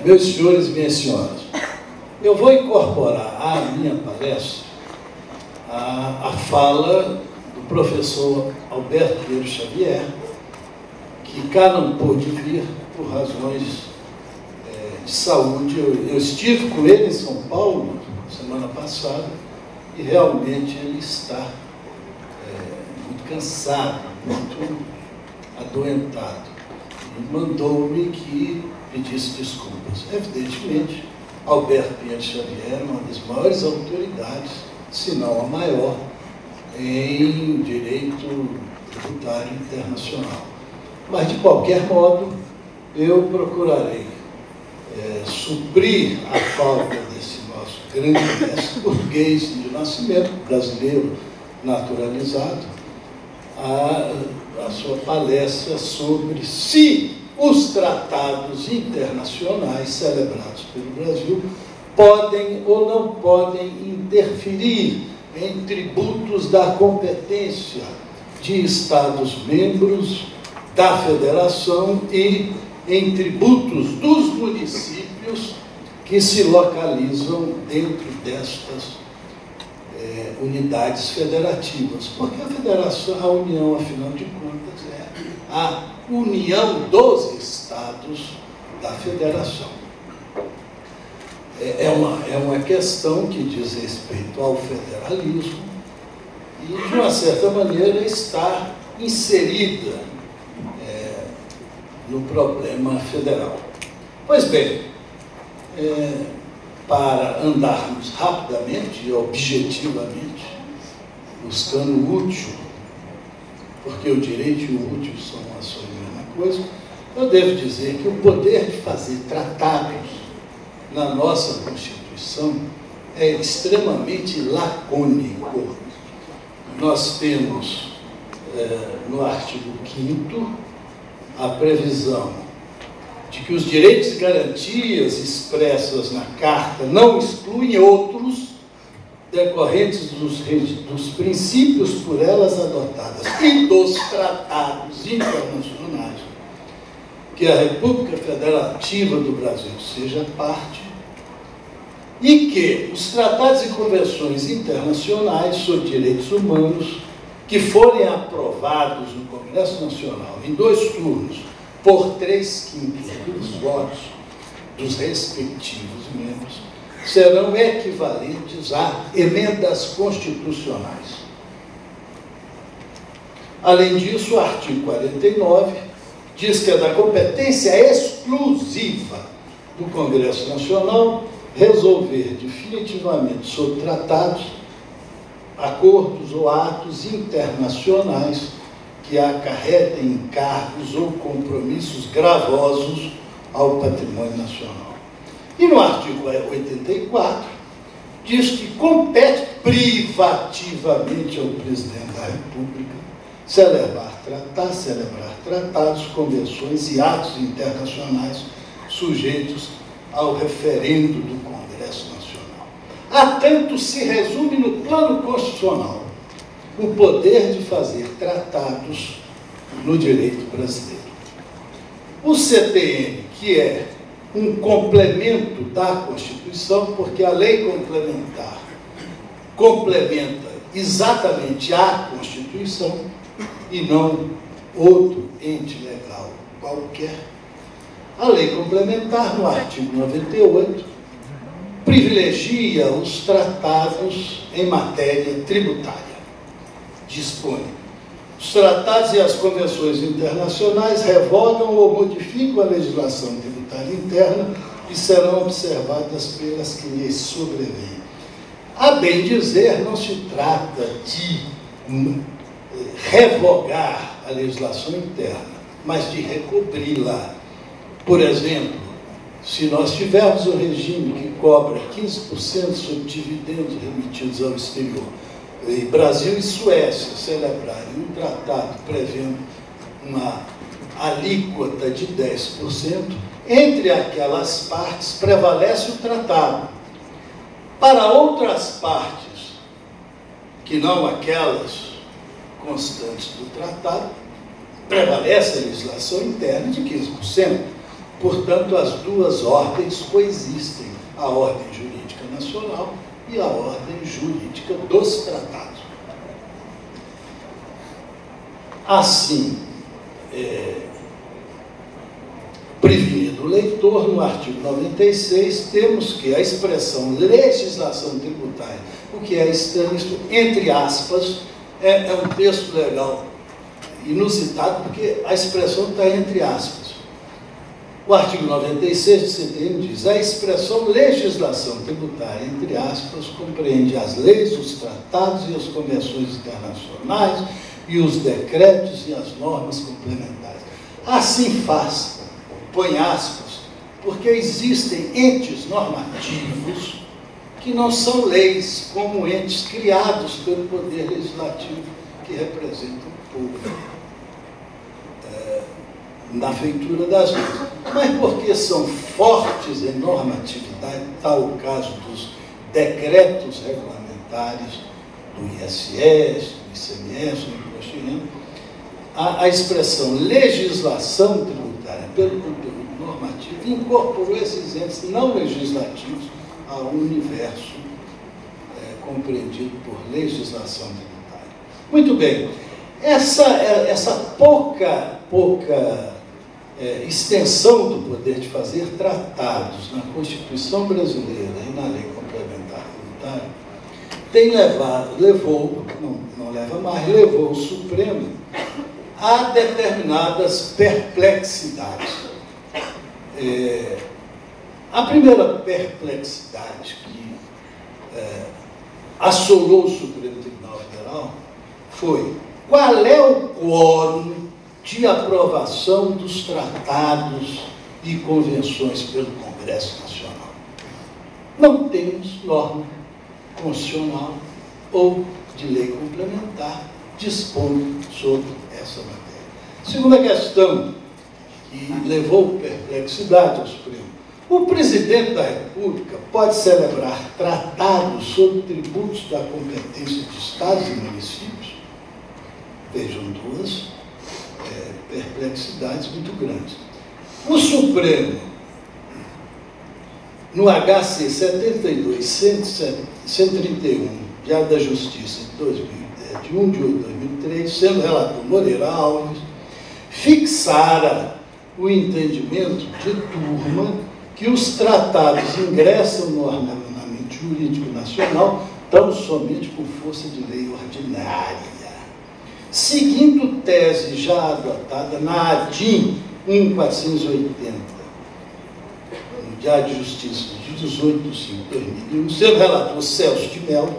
Meus senhores e minhas senhoras, eu vou incorporar à minha palestra a fala do professor Alberto Pinheiro Xavier, que cá não pôde vir por razões de saúde. Eu estive com ele em São Paulo semana passada e realmente ele está muito cansado, muito adoentado. E mandou-me que pedisse desculpas. Evidentemente, Alberto Pinheiro Xavier é uma das maiores autoridades, se não a maior, em direito tributário internacional. Mas, de qualquer modo, eu procurarei suprir a falta desse nosso grande mestre português de nascimento, brasileiro naturalizado, a sua palestra sobre se os tratados internacionais celebrados pelo Brasil podem ou não podem interferir em tributos da competência de Estados-membros da Federação e em tributos dos municípios que se localizam dentro destas unidades federativas. Porque a Federação, a União, afinal de contas, é a união dos estados da federação. É uma questão que diz respeito ao federalismo e, de uma certa maneira, está inserida no problema federal. Pois bem, para andarmos rapidamente e objetivamente, buscando o útil, porque o direito e o útil são a mesma coisa, eu devo dizer que o poder de fazer tratados na nossa Constituição é extremamente lacônico. Nós temos, no artigo 5º, a previsão de que os direitos e garantias expressas na Carta não excluem outros decorrentes dos princípios por elas adotadas e dos tratados internacionais, que a República Federativa do Brasil seja parte, e que os tratados e convenções internacionais sobre direitos humanos, que forem aprovados no Congresso Nacional em 2 turnos, por 3/5 dos votos dos respectivos membros, serão equivalentes a emendas constitucionais. Além disso, o artigo 49 diz que é da competência exclusiva do Congresso Nacional resolver definitivamente sobre tratados, acordos ou atos internacionais que acarretem encargos ou compromissos gravosos ao patrimônio nacional. E no artigo 84, diz que compete privativamente ao presidente da República celebrar tratados, convenções e atos internacionais sujeitos ao referendo do Congresso Nacional. Atanto se resume no plano constitucional o poder de fazer tratados no direito brasileiro. O CTN, que é um complemento da Constituição, porque a lei complementar complementa exatamente a Constituição e não outro ente legal qualquer. A lei complementar, no artigo 98, privilegia os tratados em matéria tributária. Dispõe: os tratados e as convenções internacionais revogam ou modificam a legislação tributária interna e serão observadas pelas que lhes sobrevêm. A bem dizer, não se trata de revogar a legislação interna, mas de recobri-la. Por exemplo, se nós tivermos um regime que cobra 15% sobre dividendos remetidos ao exterior, e Brasil e Suécia celebrarem um tratado prevendo uma alíquota de 10%, entre aquelas partes prevalece o tratado. Para outras partes, que não aquelas constantes do tratado, prevalece a legislação interna de 15%. Portanto, as duas ordens coexistem, a ordem jurídica nacional e a ordem jurídica dos tratados. Assim, prevenido o leitor, no artigo 96, temos que a expressão legislação tributária, o que é estranho, isto, entre aspas, é um texto legal inusitado, porque a expressão está entre aspas. O artigo 96 do CTN diz: a expressão legislação tributária, entre aspas, compreende as leis, os tratados e as convenções internacionais e os decretos e as normas complementares. Assim faz, põe aspas, porque existem entes normativos que não são leis, como entes criados pelo Poder Legislativo, que representam o povo na feitura das leis. Mas porque são fortes em normatividade, tal o caso dos decretos regulamentares do ISS, do ICMS, do Imposto de Renda, a expressão legislação tributária, pelo conteúdo normativo, incorporou esses entes não legislativos ao universo compreendido por legislação tributária. Muito bem, essa pouca extensão do poder de fazer tratados na Constituição brasileira e na Lei Complementar Tributária levou o Supremo a determinadas perplexidades. A primeira perplexidade que assolou o Supremo Tribunal Federal foi: qual é o quórum de aprovação dos tratados e convenções pelo Congresso Nacional? Não temos norma constitucional ou de lei complementar dispondo sobre essa matéria. Segunda questão, que levou perplexidade ao Supremo: o presidente da República pode celebrar tratados sobre tributos da competência de estados e municípios? Vejam duas perplexidades muito grandes. O Supremo, no HC 72.131, Diário da Justiça, de 1 de 8 de 2003, sendo relator Moreira Alves, fixara o entendimento de turma que os tratados ingressam no ordenamento jurídico nacional tão somente por força de lei ordinária, seguindo tese já adotada na ADIM 1480, no Diário de Justiça de 18 de 5 de 2001, sendo relator Celso de Mello,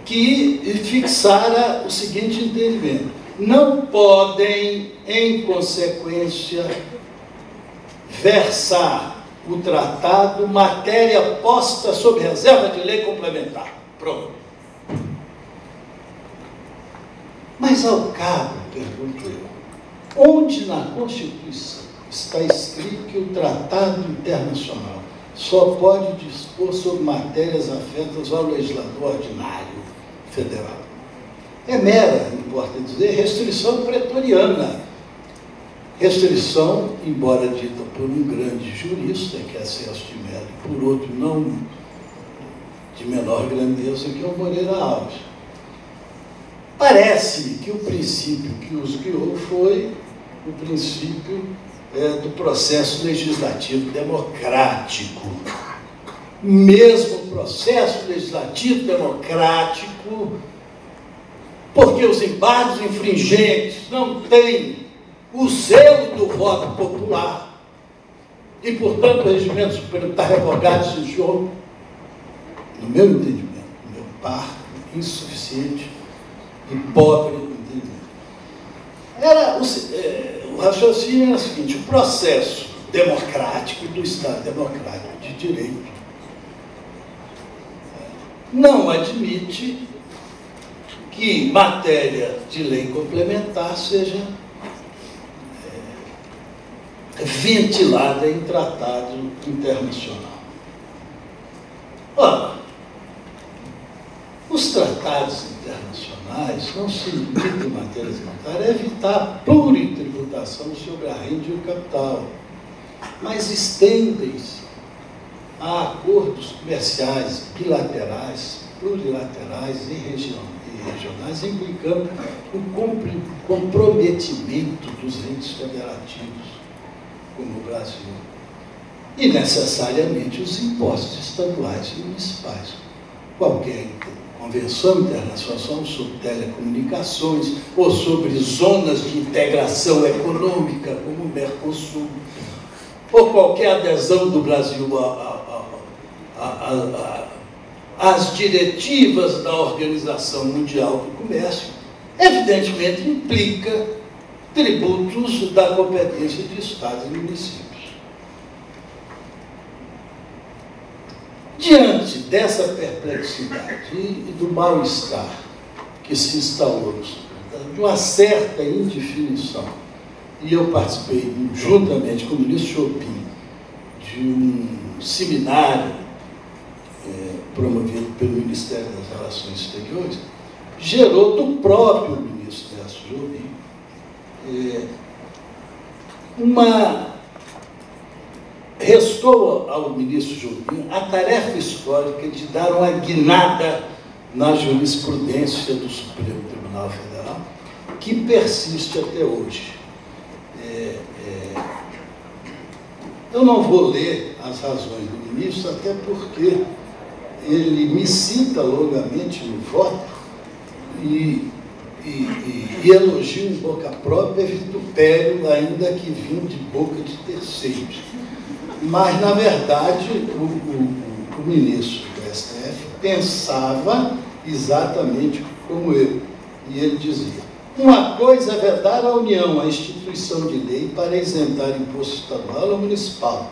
que fixara o seguinte entendimento: não podem, em consequência, versar o tratado matéria posta sob reserva de lei complementar. Pronto. Mas, ao cabo, pergunto eu, onde na Constituição está escrito que o tratado internacional só pode dispor sobre matérias afetas ao legislador ordinário federal? É mera, importa dizer, restrição pretoriana. Restrição, embora dita por um grande jurista, que é Celso de Mello, e por outro não de menor grandeza, que é o Moreira Alves. Parece-me que o princípio que os guiou foi o princípio do processo legislativo democrático. Mesmo o processo legislativo democrático, porque os embargos infringentes não têm o selo do voto popular e, portanto, o regimento supremo está revogado esse jogo, no meu entendimento, no meu parco, insuficiente e pobre entendimento. O raciocínio era o seguinte: o processo democrático do Estado democrático de direito não admite que matéria de lei complementar seja ventilada em tratado internacional. Ora, os tratados internacionais não se limitam em matéria tributária a evitar a pluritributação sobre a renda e o capital, mas estendem-se a acordos comerciais bilaterais, plurilaterais e regionais, implicando o comprometimento dos entes federativos, como o Brasil, e necessariamente os impostos estaduais e municipais. Qualquer convenção internacional sobre telecomunicações ou sobre zonas de integração econômica, como o Mercosul, ou qualquer adesão do Brasil às diretivas da Organização Mundial do Comércio, evidentemente implica tributos da competência de estados e municípios. Diante dessa perplexidade e do mal-estar que se instalou no Sul, de uma certa indefinição, e eu participei, juntamente com o ministro Chopin, de um seminário promovido pelo Ministério das Relações Exteriores, gerou do próprio ministro Chopin restou ao ministro Jobim a tarefa histórica de dar uma guinada na jurisprudência do Supremo Tribunal Federal, que persiste até hoje. Eu não vou ler as razões do ministro, até porque ele me cita longamente no voto e elogio em boca própria vitupério, ainda que vindo de boca de terceiros. Mas, na verdade, o ministro do STF pensava exatamente como eu. E ele dizia: uma coisa é vedar a União, a instituição de lei, para isentar imposto estadual ou municipal.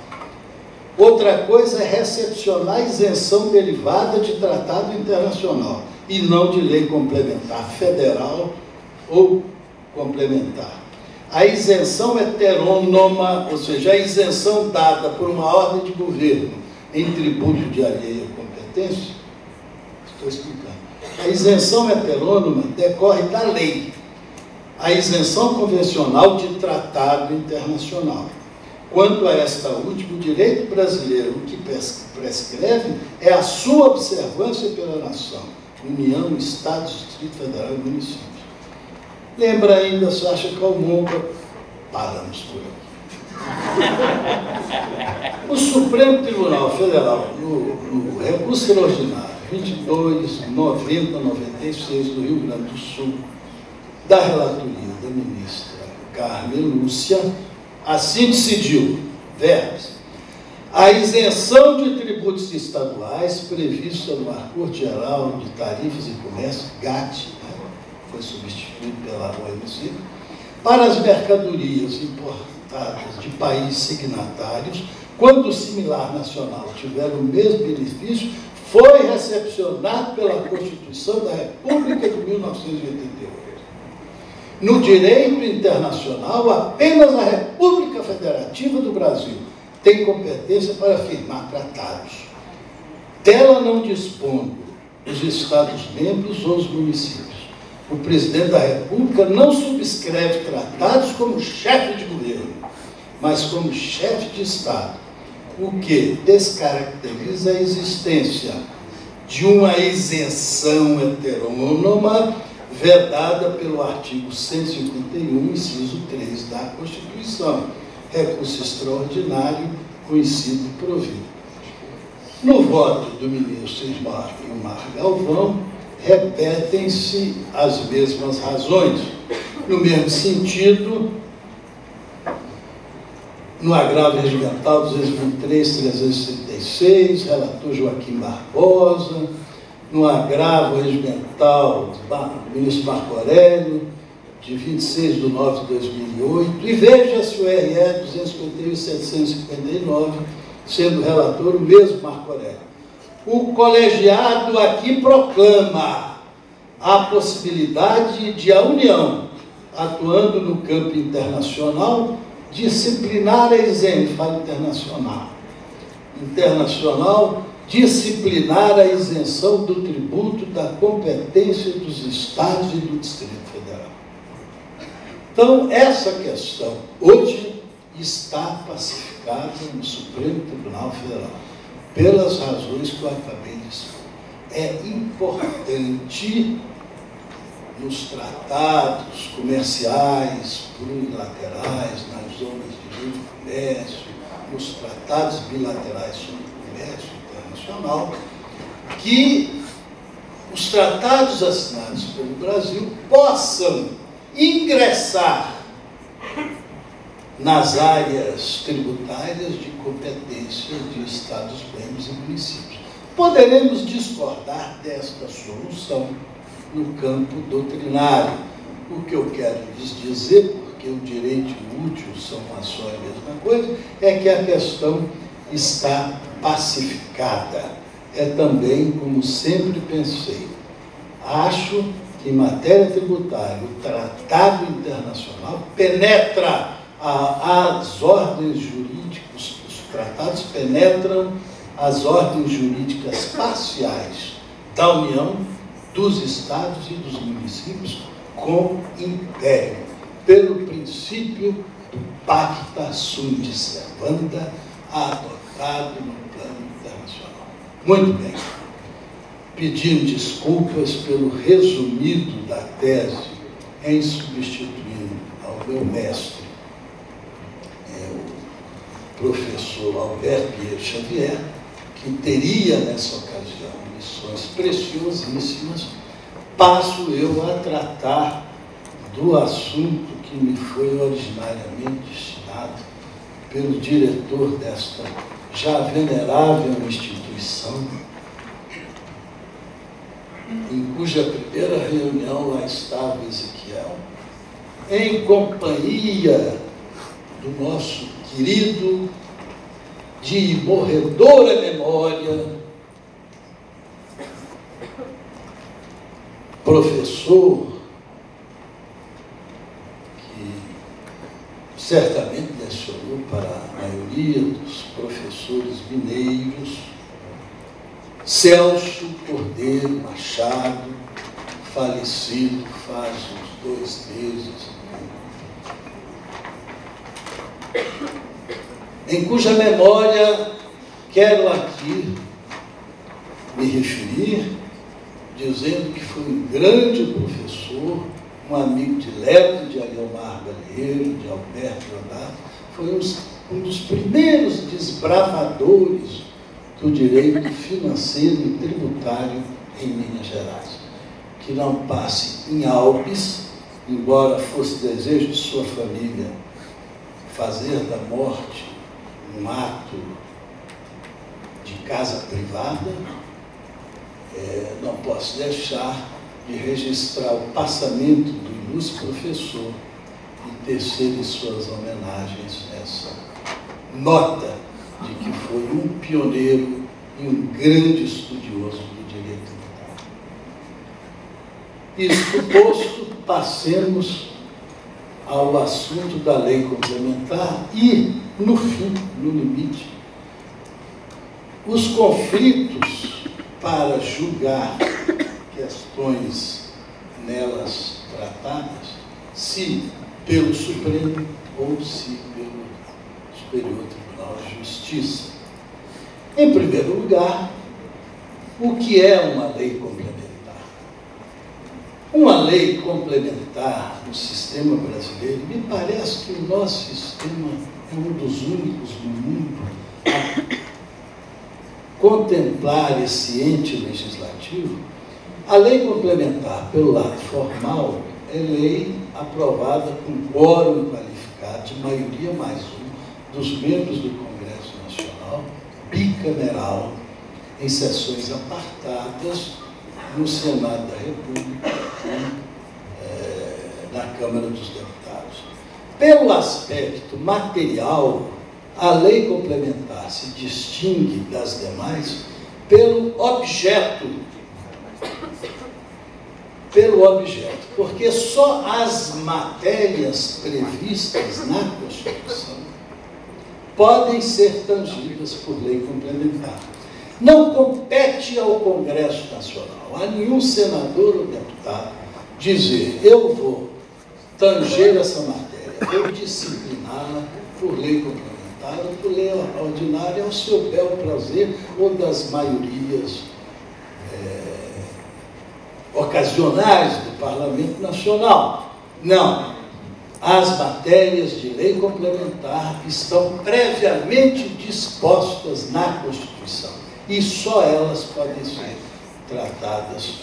Outra coisa é recepcionar isenção derivada de tratado internacional, e não de lei complementar, federal ou complementar. A isenção heterônoma, ou seja, a isenção dada por uma ordem de governo em tributo de alheia competência, estou explicando. A isenção heterônoma decorre da lei. A isenção convencional de tratado internacional. Quanto a esta última, o direito brasileiro, o que prescreve é a sua observância pela nação, União, Estados, Distrito Federal e municípios. Lembra ainda Sacha Calmonca? Paramos por aqui. O Supremo Tribunal Federal, no recurso extraordinário 22.9096 do Rio Grande do Sul, da relatoria da ministra Carmen Lúcia, assim decidiu, verbos: a isenção de tributos estaduais prevista no Acordo Geral de Tarifas e Comércio, GATT, foi substituído pela OMC, para as mercadorias importadas de países signatários, quando o similar nacional tiver o mesmo benefício, foi recepcionado pela Constituição da República de 1988. No direito internacional, apenas a República Federativa do Brasil tem competência para firmar tratados. Dela não dispondo os Estados-membros ou os municípios. O presidente da República não subscreve tratados como chefe de governo, mas como chefe de Estado, o que descaracteriza a existência de uma isenção heterônoma vedada pelo artigo 151, inciso 3 da Constituição, recurso extraordinário conhecido e provido. No voto do ministro Ilmar Galvão, repetem-se as mesmas razões, no mesmo sentido, no agravo regimental 223.336, relator Joaquim Barbosa, no agravo regimental do ministro Marco Aurélio, de 26 de nove de 2008, e veja-se o RE 251.759, sendo relator o mesmo Marco Aurélio. O colegiado aqui proclama a possibilidade de a União, atuando no campo internacional, disciplinar a isenção internacional, disciplinar a isenção do tributo da competência dos Estados e do Distrito Federal. Então, essa questão hoje está pacificada no Supremo Tribunal Federal, pelas razões que eu acabei de explicar. É importante nos tratados comerciais plurilaterais, nas zonas de livre comércio, nos tratados bilaterais sobre comércio internacional, que os tratados assinados pelo Brasil possam ingressar nas áreas tributárias de competência de estados, membros e municípios. Poderemos discordar desta solução no campo doutrinário. O que eu quero lhes dizer, porque o direito e o útil são uma só e a mesma coisa, é que a questão está pacificada. É também, como sempre pensei, acho que em matéria tributária o tratado internacional penetra as ordens jurídicas, os tratados penetram as ordens jurídicas parciais da União, dos Estados e dos municípios com império, pelo princípio do pacta sunt servanda adotado no plano internacional. Muito bem. Pedindo desculpas pelo resumido da tese em substituindo ao meu mestre, o professor Alberto Pierre Xavier, que teria nessa ocasião lições preciosíssimas, passo eu a tratar do assunto que me foi originariamente destinado pelo diretor desta já venerável instituição, em cuja primeira reunião lá estava Ezequiel, em companhia do nosso querido, de morredora memória, professor, que certamente lecionou para a maioria dos professores mineiros, Celso Cordeiro Machado, falecido faz uns 2 meses, em cuja memória quero aqui me referir, dizendo que foi um grande professor, um amigo de Leto, de Aliomar Galheiro, de Alberto Leonardo, foi um dos primeiros desbravadores do direito financeiro e tributário em Minas Gerais. Que não passe em Alpes, embora fosse desejo de sua família fazer da morte um ato de casa privada, não posso deixar de registrar o passamento do ilustre professor e tecer em suas homenagens essa nota de que foi um pioneiro e um grande estudioso do direito tributário. Isto posto, passemos ao assunto da lei complementar e, no fim, no limite, os conflitos para julgar questões nelas tratadas, se pelo Supremo ou se pelo Superior Tribunal de Justiça. Em primeiro lugar, o que é uma lei complementar? Uma lei complementar no sistema brasileiro, me parece que o nosso sistema é um dos únicos no mundo a contemplar esse ente legislativo. A lei complementar, pelo lado formal, é lei aprovada com quórum qualificado de maioria mais um dos membros do Congresso Nacional, bicameral, em sessões apartadas no Senado da República, na Câmara dos Deputados. Pelo aspecto material, a lei complementar se distingue das demais pelo objeto, porque só as matérias previstas na Constituição podem ser tangidas por lei complementar. Não compete ao Congresso Nacional, a nenhum senador ou deputado, dizer: eu vou tanger essa matéria, vou discipliná-la por lei complementar ou por lei ordinária, ao seu bel prazer ou das maiorias ocasionais do Parlamento Nacional. Não. As matérias de lei complementar estão previamente dispostas na Constituição e só elas podem ser tratadas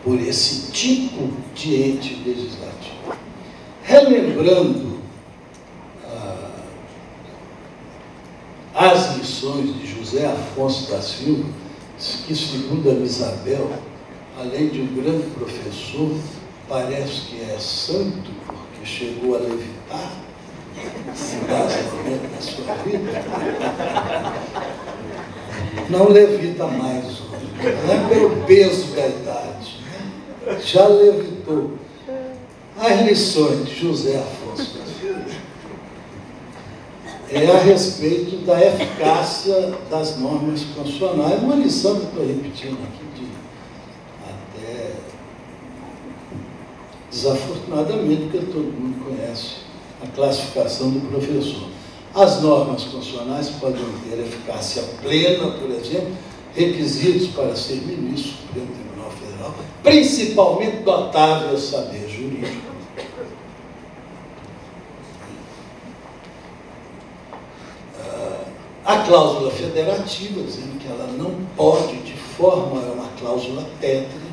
por esse tipo de ente legislativo. Relembrando as lições de José Afonso da Silva, que, segundo a Isabel, além de um grande professor, parece que é santo, porque chegou a levitar em dado momento da sua vida. Não levita mais hoje, não é pelo peso da idade, né? Já levitou. As lições de José Afonso da Silva é a respeito da eficácia das normas constitucionais. Uma lição que estou repetindo aqui, até desafortunadamente, porque todo mundo conhece a classificação do professor. As normas constitucionais podem ter eficácia plena, por exemplo, requisitos para ser ministro do Supremo Tribunal Federal, principalmente dotável saber jurídico. A cláusula federativa, dizendo que ela não pode, de forma, é uma cláusula pétrea.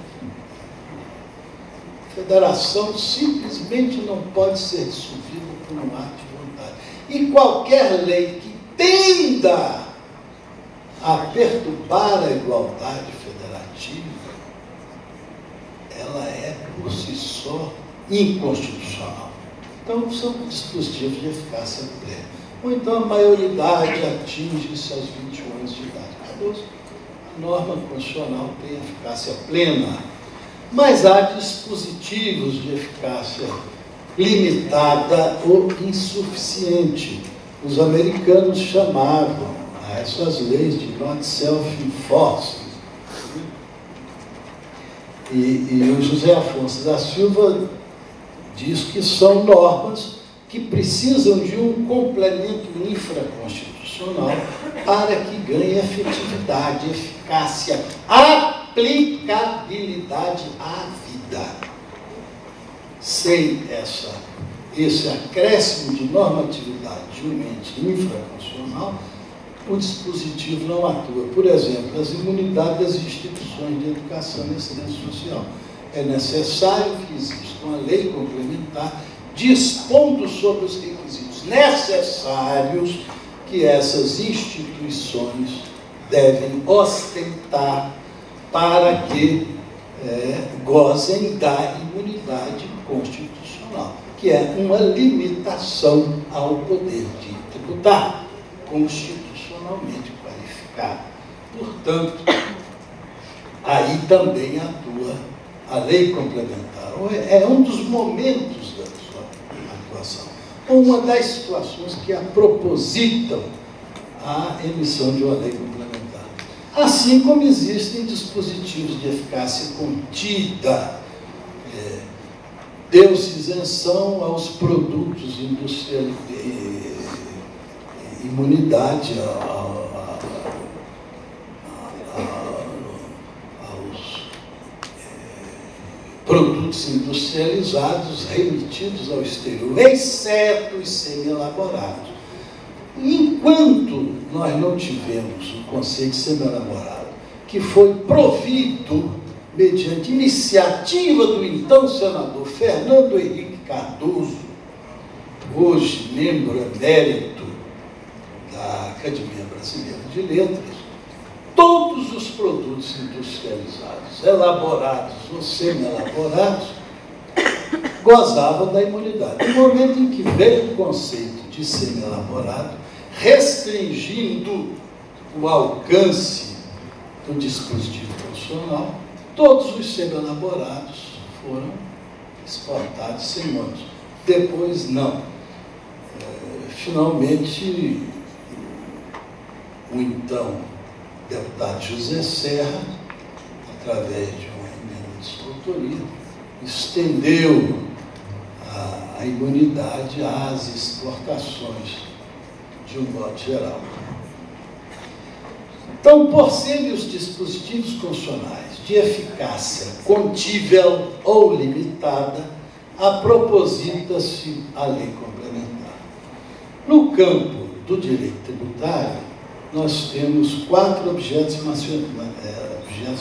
A federação simplesmente não pode ser dissolvida por um ato de vontade. E qualquer lei que tenda a perturbar a igualdade federativa, ela é, por si só, inconstitucional. Então, são dispositivos de eficácia plena. Ou então a maioridade atinge-se aos 21 anos de idade. A norma constitucional tem eficácia plena. Mas há dispositivos de eficácia limitada ou insuficiente. Os americanos chamavam a essas leis de not self-enforcing. E o José Afonso da Silva diz que são normas que precisam de um complemento infraconstitucional para que ganhe efetividade, eficácia, aplicabilidade à vida. Sem esse acréscimo de normatividade de um ente infraconstitucional, o dispositivo não atua. Por exemplo, as imunidades das instituições de educação e assistência social. É necessário que exista uma lei complementar dispondo sobre os requisitos necessários que essas instituições devem ostentar para que gozem da imunidade constitucional, que é uma limitação ao poder de tributar, constitucionalmente qualificado. Portanto, aí também atua a lei complementar. É um dos momentos da sua atuação, uma das situações que a propositam a emissão de uma lei complementar. Assim como existem dispositivos de eficácia contida, deu-se isenção aos produtos industriais, imunidade aos produtos industrializados remetidos ao exterior, exceto os semi-elaborados. Enquanto nós não tivemos o conceito semi-elaborado, que foi provido mediante iniciativa do então senador Fernando Henrique Cardoso, hoje membro emérito da Academia Brasileira de Letras, todos os produtos industrializados, elaborados ou semi-elaborados, gozava da imunidade. No momento em que veio o conceito de semi-elaborado, restringindo o alcance do dispositivo constitucional, todos os semi-elaborados foram exportados sem ônus. Depois, não. Finalmente, o então deputado José Serra, através de uma emenda de sua autoria, estendeu a imunidade às exportações, de um modo geral. Então, por serem os dispositivos constitucionais de eficácia contível ou limitada, aproposita-se a lei complementar. No campo do direito tributário, nós temos 4 objetos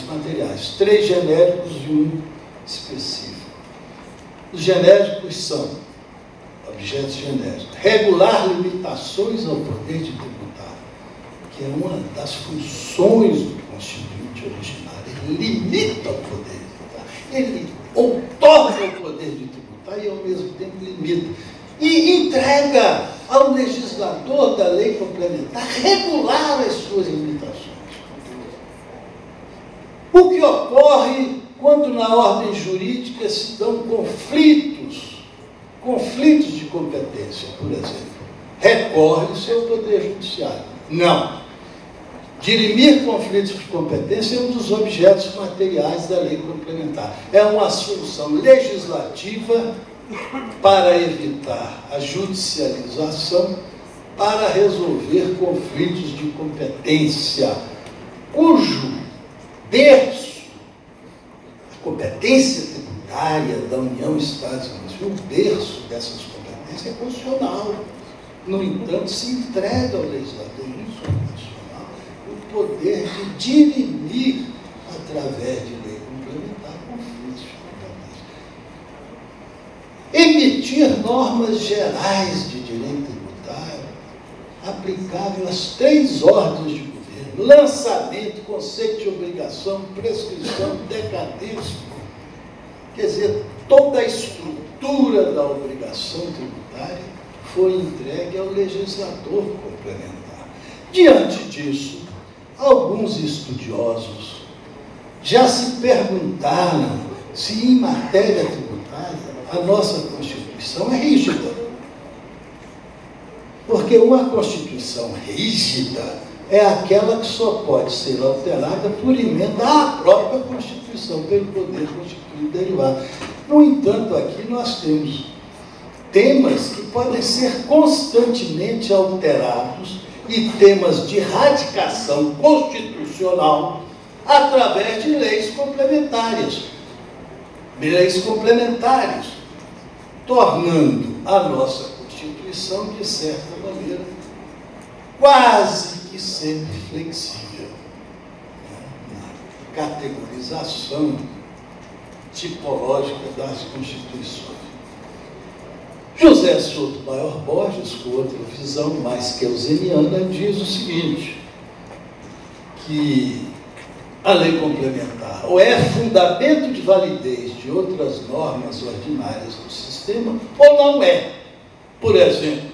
materiais, 3 genéricos e 1 específico. Os genéricos são objetos genéricos: regular limitações ao poder de tributar, que é uma das funções do Constituinte originário. Ele limita o poder de tributar, ele outorga o poder de tributar e, ao mesmo tempo, limita. E entrega ao legislador da lei complementar regular as suas limitações. O que ocorre quando na ordem jurídica se dão conflitos de competência, por exemplo? Recorre-se ao Poder Judiciário. Não. Dirimir conflitos de competência é um dos objetos materiais da lei complementar. É uma solução legislativa para evitar a judicialização, para resolver conflitos de competência, cujo berço, a competência tributária da União, Estados Unidos, o berço dessas competências é constitucional. No entanto, se entrega ao legislador constitucional o poder de dirimir, através de lei complementar, conflitos de competência. Emitir normas gerais de direito tributário aplicável às 3 ordens de governo: lançamento, conceito de obrigação, prescrição, decadência. Quer dizer, toda a estrutura da obrigação tributária foi entregue ao legislador complementar. Diante disso, alguns estudiosos já se perguntaram se, em matéria tributária, a nossa Constituição é rígida. Porque uma Constituição rígida é aquela que só pode ser alterada por emenda à própria Constituição, pelo poder constituído derivado. No entanto, aqui nós temos temas que podem ser constantemente alterados e temas de ratificação constitucional através de leis complementares. Tornando a nossa Constituição, de certa maneira, quase que sempre flexível na categorização tipológica das Constituições. José Souto Maior Borges, com outra visão mais keuseniana, diz o seguinte, que a lei complementar ou é fundamento de validez de outras normas ordinárias do sistema, ou não é. Por exemplo,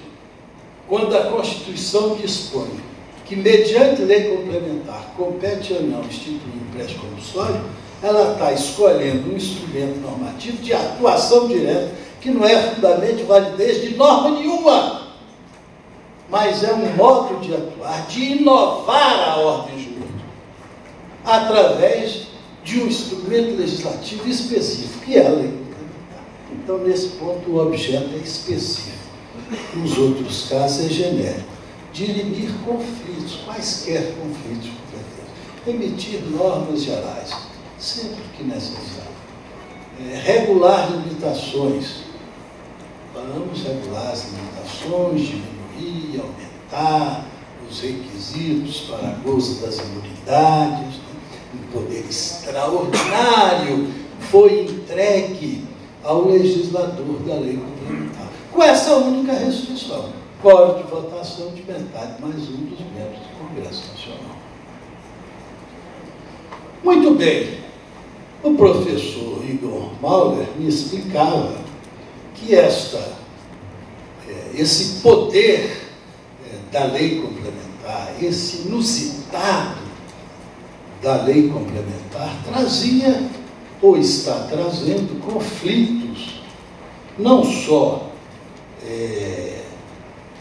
quando a Constituição dispõe que, mediante lei complementar, compete ou não instituir empréstimo compulsório, ela está escolhendo um instrumento normativo de atuação direta, que não é fundamento de validez de norma nenhuma, mas é um modo de atuar, de inovar a ordem jurídica, através de um instrumento legislativo específico, que é a lei complementar. Então, nesse ponto, o objeto é específico. Nos outros casos, é genérico. Dirimir conflitos, quaisquer conflitos de competência. Emitir normas gerais, sempre que necessário. Regular limitações. Vamos regular as limitações, diminuir, aumentar os requisitos para gozo das imunidades. Um poder extraordinário foi entregue ao legislador da lei complementar, com essa única restrição: quórum de votação de metade mais um dos membros do Congresso Nacional. Muito bem. O professor Igor Maurer me explicava que esse poder da lei complementar, esse inusitado da lei complementar, trazia ou está trazendo conflitos, não só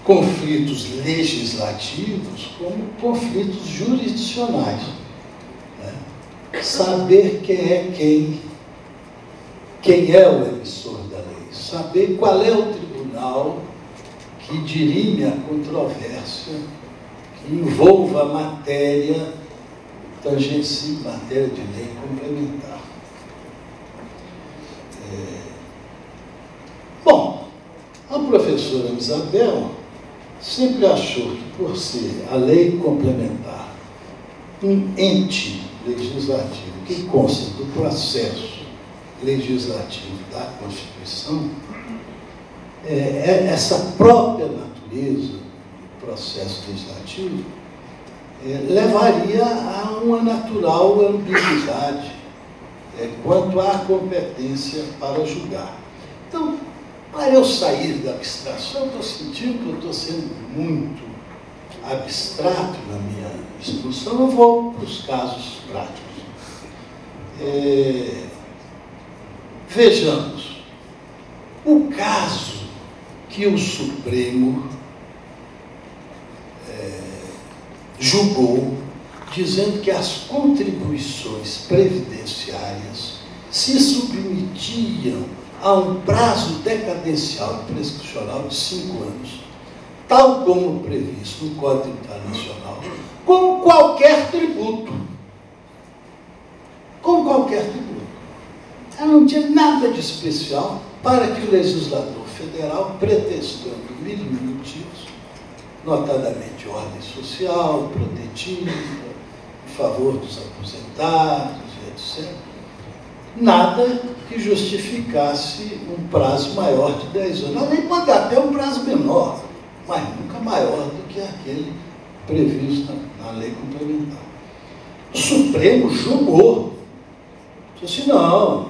conflitos legislativos, como conflitos jurisdicionais. Né? Saber quem é quem é o emissor da lei, saber qual é o tribunal que dirime a controvérsia que envolva a matéria tangencia matéria de lei complementar. Bom, a professora Isabel sempre achou que, por ser a lei complementar um ente legislativo que consta do processo legislativo da Constituição, essa própria natureza do processo legislativo levaria a uma natural ambiguidade quanto à competência para julgar. Então, para eu sair da abstração, estou sentindo que eu estou sendo muito abstrato na minha exposição, eu vou para os casos práticos. Vejamos, o caso que o Supremo julgou, dizendo que as contribuições previdenciárias se submetiam a um prazo decadencial e prescricional de 5 anos, tal como previsto no Código Internacional, como qualquer tributo. Como qualquer tributo. Ela não tinha nada de especial para que o legislador federal, pretextando mil motivos, notadamente ordem social, protetiva, em favor dos aposentados, etc., nada que justificasse um prazo maior de 10 anos. A lei pode até um prazo menor, mas nunca maior do que aquele previsto na lei complementar. O Supremo julgou, disse assim, não,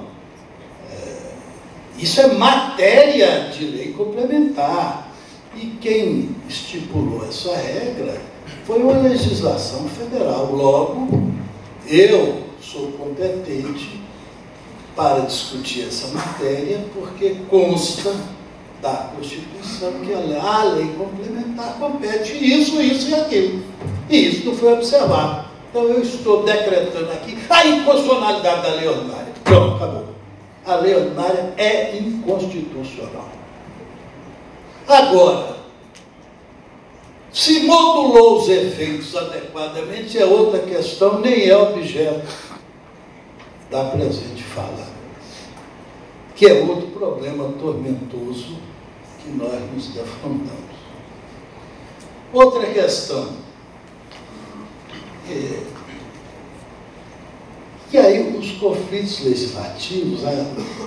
isso é matéria de lei complementar. E quem estipulou essa regra foi uma legislação federal. Logo, eu sou competente para discutir essa matéria, porque consta da Constituição que a lei complementar compete isso, isso e aquilo. E isso não foi observado. Então eu estou decretando aqui a inconstitucionalidade da lei ordinária. Pronto, acabou. A lei ordinária é inconstitucional. Agora, se modulou os efeitos adequadamente é outra questão, nem é objeto da presente fala, que é outro problema tormentoso que nós nos defrontamos. Outra questão, que aí os conflitos legislativos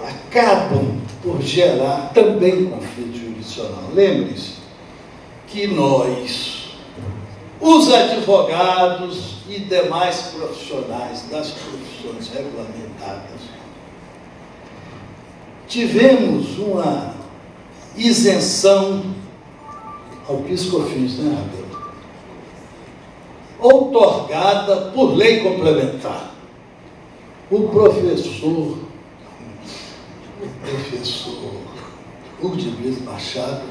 acabam por gerar também conflito jurisdicional. Lembre-se que nós, os advogados e demais profissionais das profissões regulamentadas, tivemos uma isenção ao PIS/COFINS, né, Rabelo? Outorgada por lei complementar. O professor Hugo de Brito Machado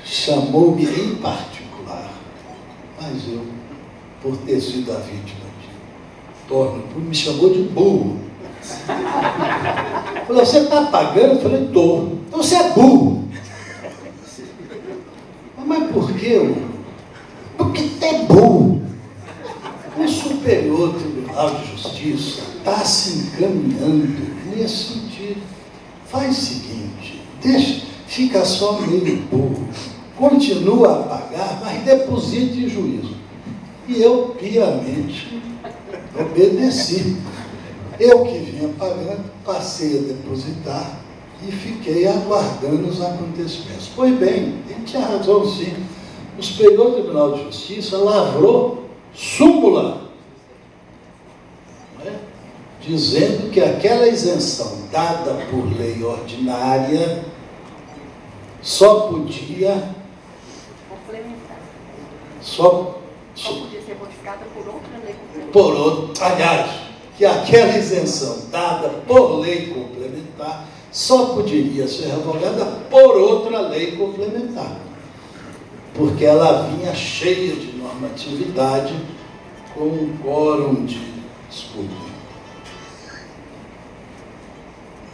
chamou-me em particular, mas eu, por ter sido a vítima de torno, me chamou de burro. Falou, você está pagando? Eu falei, estou. Então você é burro. Mas por quê? Porque você é burro. O Superior Tribunal de Justiça está se encaminhando nesse sentido. Faz o seguinte, fica só meio burro, continua a pagar, mas deposite em juízo. E eu piamente obedeci. Eu que vinha pagando, passei a depositar e fiquei aguardando os acontecimentos. Pois bem, ele tinha razão sim. O Superior Tribunal de Justiça lavrou súmula, dizendo que aquela isenção dada por lei ordinária só podia... Complementar. Só podia ser modificada por outra lei complementar. Por outro, aliás, que aquela isenção dada por lei complementar só poderia ser revogada por outra lei complementar, porque ela vinha cheia de normatividade com um quórum de... Desculpe.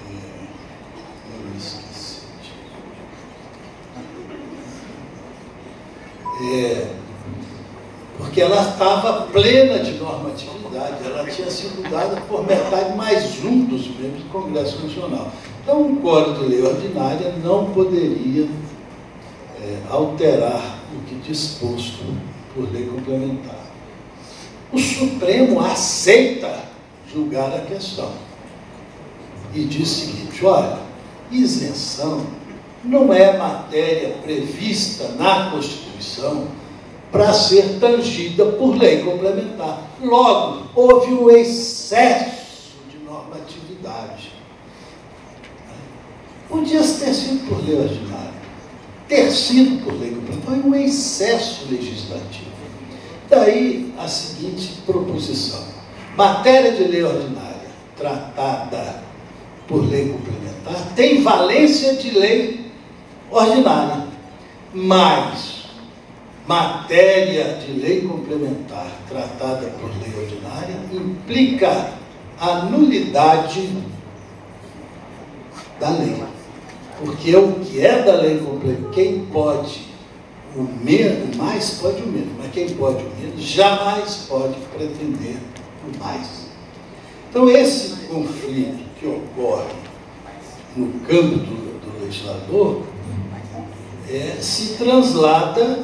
Eu esqueci. Porque ela estava plena de normatividade, ela tinha sido dada por metade mais um dos membros do Congresso Nacional. Então, um quórum de lei ordinária não poderia alterar o que disposto por lei complementar. O Supremo aceita julgar a questão e diz o seguinte: olha, isenção não é matéria prevista na Constituição para ser tangida por lei complementar. Logo, houve um excesso de normatividade. Podia ter sido por lei ordinária, ter sido por lei complementar, foi um excesso legislativo. Daí a seguinte proposição: matéria de lei ordinária tratada por lei complementar tem valência de lei ordinária, mas matéria de lei complementar tratada por lei ordinária implica a nulidade da lei. Porque o que é da lei complementar, quem pode o mais pode o menos, mas quem pode o menos jamais pode pretender o mais. Então, esse conflito que ocorre no campo do legislador se translada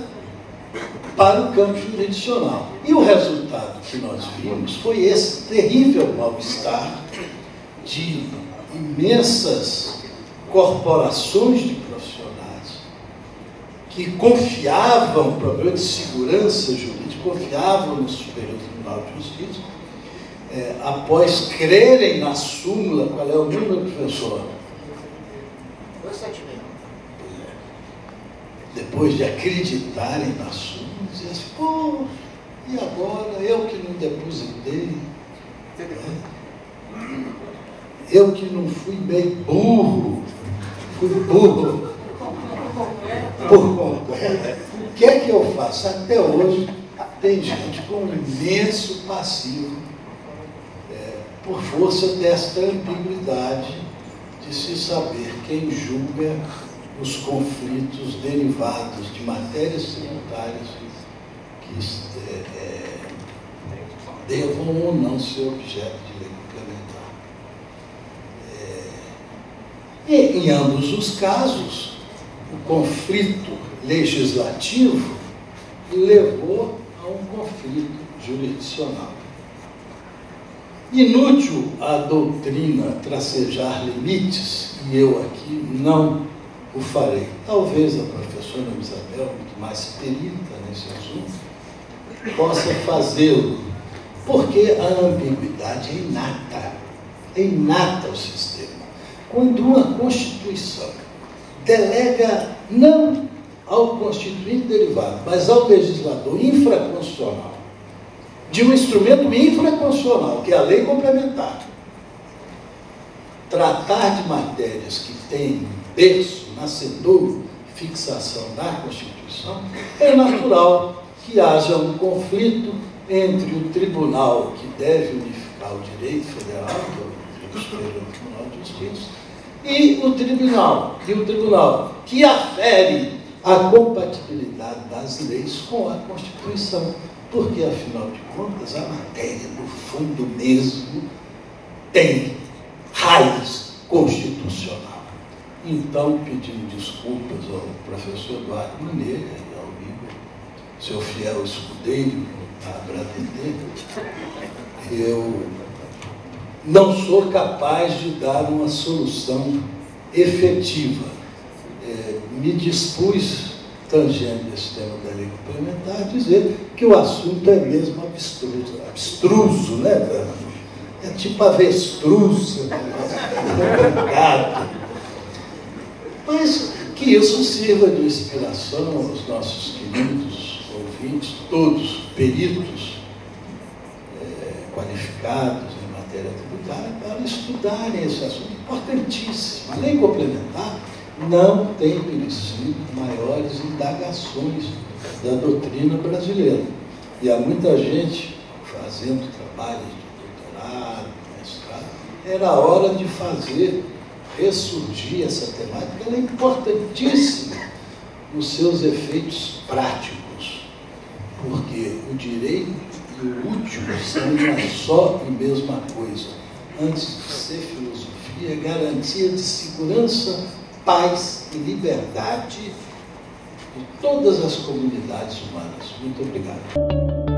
para o campo jurisdicional. E o resultado que nós vimos foi esse terrível mal-estar de imensas corporações de profissionais que confiavam, problema de segurança jurídica, confiavam no Superior Tribunal de Justiça, após crerem na súmula. Qual é o número, professor? 276. Depois de acreditarem na súmula, diziam assim: pô, e agora? Eu que não depositei, eu que não fui bem burro, fui burro por conta. O que é que eu faço? Até hoje tem gente com um imenso passivo por força desta ambiguidade de se saber quem julga os conflitos derivados de matérias tributárias que devam ou não ser objeto de lei complementar. E, em ambos os casos, o conflito legislativo levou a um conflito jurisdicional. Inútil a doutrina tracejar limites, e eu aqui não o farei. Talvez a professora Isabel, muito mais perita nesse assunto, possa fazê-lo, porque a ambiguidade é inata ao sistema. Quando uma Constituição delega não ao constituinte derivado, mas ao legislador infraconstitucional, de um instrumento infraconstitucional, que é a lei complementar, tratar de matérias que têm berço, nascedouro, fixação na Constituição, é natural que haja um conflito entre o tribunal que deve unificar o direito federal, que é o Superior Tribunal de Justiça, e o tribunal que afere a compatibilidade das leis com a Constituição, porque, afinal de contas, a matéria, no fundo mesmo, tem raiz constitucional. Então, pedindo desculpas ao professor Eduardo Maneira e ao Igor, seu fiel escudeiro, para atender, eu não sou capaz de dar uma solução efetiva. Me dispus, tangendo esse tema da lei complementar, a dizer que o assunto é mesmo abstruso, né? É tipo avestruz, né? Mas que que isso sirva de inspiração aos nossos queridos ouvintes, todos peritos, qualificados em matéria tributária, para estudarem esse assunto importantíssimo. A lei complementar não tem merecido maiores indagações da doutrina brasileira. E há muita gente fazendo trabalhos de doutorado, mestrado. Era hora de fazer ressurgir essa temática, ela é importantíssima nos seus efeitos práticos, porque o direito e o útil são uma só e mesma coisa. Antes de ser filosofia, é garantia de segurança, paz e liberdade de todas as comunidades humanas. Muito obrigado.